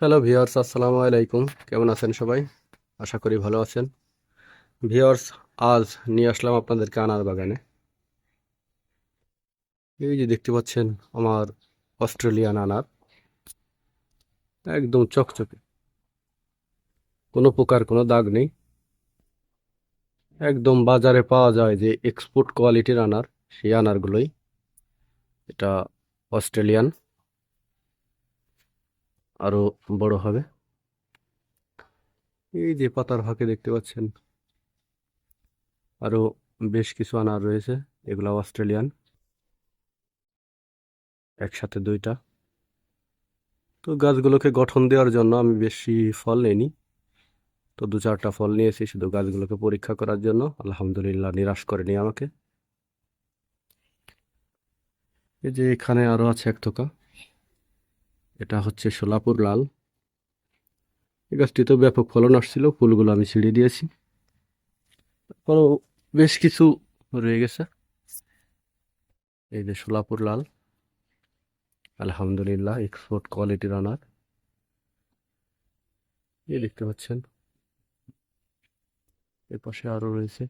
Hello viewers, আসসালামু আলাইকুম। কেমন আছেন সবাই? আশা করি ভালো আছেন। ভিউয়ার্স, আজ নিয়ে আসলাম আপনাদেরকে আনার বাগানে। এই যে দেখতে পাচ্ছেন আমার অস্ট্রেলিয়ান আনার, একদম চকচকে, কোনো প্রকার কোনো দাগ নেই। একদম বাজারে পাওয়া যায় যে এক্সপোর্ট কোয়ালিটির আনার, সেই আনারগুলোই। এটা অস্ট্রেলিয়ান, আরও বড় হবে। এই যে পাতার ফাঁকে দেখতে পাচ্ছেন আরও বেশ কিছু আনার রয়েছে, এগুলো অস্ট্রেলিয়ান, একসাথে দুইটা। তো গাছগুলোকে গঠন দেওয়ার জন্য আমি বেশি ফল নিইনি, তো দু চারটা ফল নিয়েছি শুধু গাছগুলোকে পরীক্ষা করার জন্য। আলহামদুলিল্লাহ, নিরাশ করেনি আমাকে। এই যে এখানে আরো আছে এক থোকা, এটা হচ্ছে সোলাপুর লাল। এই গাছটিতে ব্যাপক ফলন আসছিল, ফুলগুলো আমি ছিঁড়ে দিয়েছি, তারপরও বেশ কিছু রয়ে গেছে। এই যে সোলাপুর লাল, আলহামদুলিল্লাহ এক্সপোর্ট কোয়ালিটির আনার। এই দেখতে পাচ্ছেন এর পাশে আরো রয়েছে।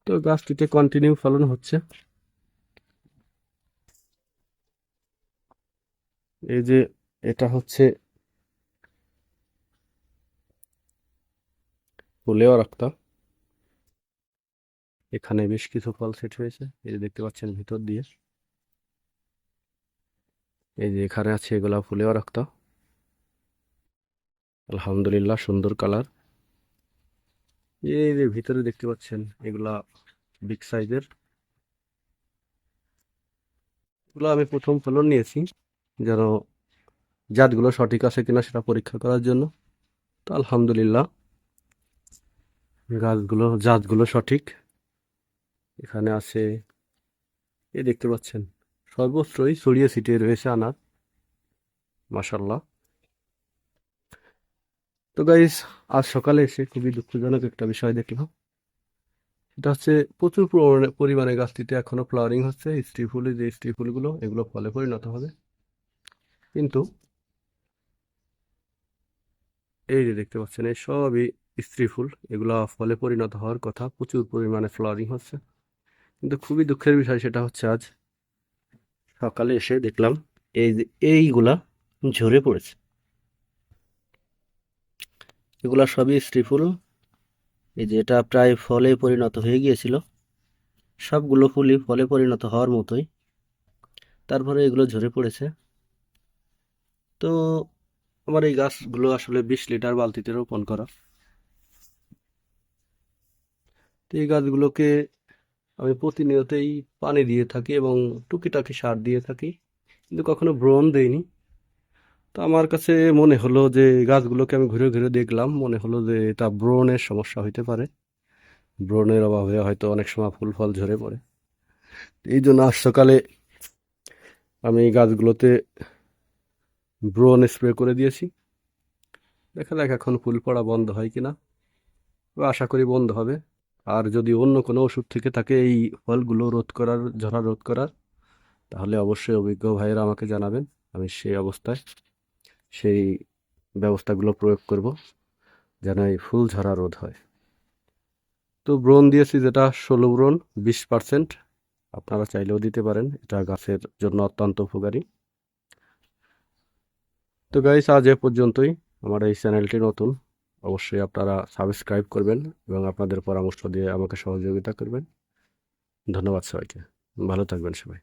তো গাছটিতে কন্টিনিউ ফলন হচ্ছে। এই যে এটা হচ্ছে ফুলেও রাখতা, এখানে বেশ কিছু ফল সেট হয়েছে, এই যে দেখতে পাচ্ছেন ভিতর দিয়ে। এই যে এখানে আছে, এগুলা ফুলেও রাখতা। আলহামদুলিল্লাহ, সুন্দর কালার। এই যে ভিতরে দেখতে পাচ্ছেন এগুলা বিগ সাইজের। এগুলো আমি প্রথম ফলন নিয়েছি, যেন জাতগুলো সঠিক আছে কিনা সেটা পরীক্ষা করার জন্য। তো আলহামদুলিল্লাহ, জাতগুলো সঠিক। এখানে আছে, এই দেখতে পাচ্ছেন সর্বত্রই ছড়িয়ে ছিটিয়ে রয়েছে আনার, মাশাল্লাহ। তো গাইস, আজ সকালে এসে খুবই দুঃখজনক একটা বিষয় দেখলাম। এটা হচ্ছে প্রচুর পরিমাণে গাছটিতে এখনো ফ্লাওয়ারিং হচ্ছে, স্ত্রী ফুলে, যে স্ত্রী ফুলগুলো এগুলো ফলে পরিণত হবে, কিন্তু এই যে দেখতে পাচ্ছেন এই সবই স্ত্রী ফুল, এগুলা ফলে পরিণত হওয়ার কথা, প্রচুর পরিমাণে ফ্লাওয়ারিং হচ্ছে। কিন্তু খুবই দুঃখের বিষয় সেটা হচ্ছে আজ সকালে এসে দেখলাম এই যে এইগুলা ঝরে পড়েছে। এগুলা সবই স্ত্রী ফুল। এই যে এটা প্রায় ফলে পরিণত হয়ে গিয়েছিল, সবগুলো ফুলই ফলে পরিণত হওয়ার মতোই, তারপরে এগুলো ঝরে পড়েছে। তো আমার এই গাছগুলো আসলে 20 লিটার বালতিতে রোপণ করা। তো এই গাছগুলোকে আমি প্রতিনিয়তই পানি দিয়ে থাকি এবং টুকিটাকি সার দিয়ে থাকি, কিন্তু কখনো ব্রণ দেইনি। তো আমার কাছে মনে হলো যে গাছগুলোকে আমি ঘুরে ঘুরে দেখলাম, মনে হলো যে এটা ব্রণের সমস্যা হইতে পারে, ব্রণের অভাবে হয়তো অনেক সময় ফুল ফল ঝরে পড়ে। এই জন্য আজ সকালে আমি এই গাছগুলোতে ব্রণ স্প্রে করে দিয়েছি। দেখা যাক এখন ফুল পড়া বন্ধ হয় কিনা, তো আশা করি বন্ধ হবে। আর যদি অন্য কোনো ওষুধ থেকে থাকে এই ফলগুলো রোধ করার, ঝরা রোধ করার, তাহলে অবশ্যই অভিজ্ঞ ভাইয়েরা আমাকে জানাবেন, আমি সেই অবস্থায় সেই ব্যবস্থাগুলো প্রয়োগ করব, যেন এই ফুল ঝরা রোধ হয়। তো ব্রণ দিয়েছি যেটা 16 ব্রণ, 20%। আপনারা চাইলেও দিতে পারেন, এটা গাছের জন্য অত্যন্ত উপকারী। তো গাইস, আজ এ পর্যন্তই। আমার এই চ্যানেলটি নতুন, অবশ্যই আপনারা সাবস্ক্রাইব করবেন এবং আপনাদের পরামর্শ দিয়ে আমাকে সহযোগিতা করবেন। ধন্যবাদ সবাইকে, ভালো থাকবেন সবাই।